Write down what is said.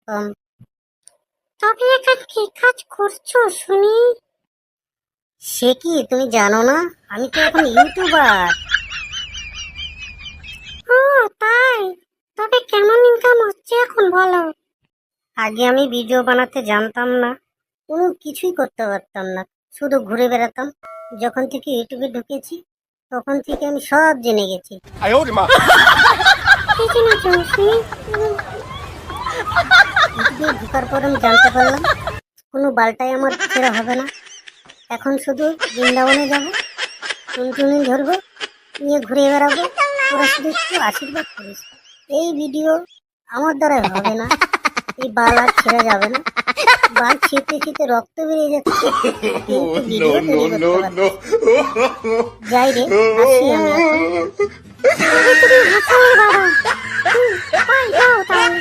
কম। তবে এখন কি কাজ করছো শুনি? সে কি তুমি জানো না? আমি তো এখন ইউটিউবার। ও তাই? তবে কেমন ইনকাম হচ্ছে এখন বলো? আগে আমি ভিডিও বানাতে জানতাম না, কোনো কিছুই করতে পারতাম না, শুধু ঘুরে বেড়াতাম। যখন থেকে ইউটিউবে ঢুকেছি তখন থেকে আমি সব জেনে গেছি। কি জেনেছো শুনি? ইউটিউবে ঢোকার পর আমি জানতে পারলাম কোনো বালটাই আমার ছেঁড়া হবে না। এখন শুধু বৃন্দাবনে যাব, টুনটুনি ধরবো, নিয়ে ঘুরে বেড়াবো। তোরা শুধু একটু আশীর্বাদ করিস। এই ভিডিও আমার দ্বারা হবে না, এই বাল আর ছেঁড়া যাবে না। বাল ছিঁড়তে ছিঁড়তে রক্ত বেরিয়ে যাচ্ছে, কিন্তু ভিডিও তৈরি করতে পারছি। যাই রে, আসি আমি এখন। তুমি হাসালে বাবা। তাই যাও তাহলে।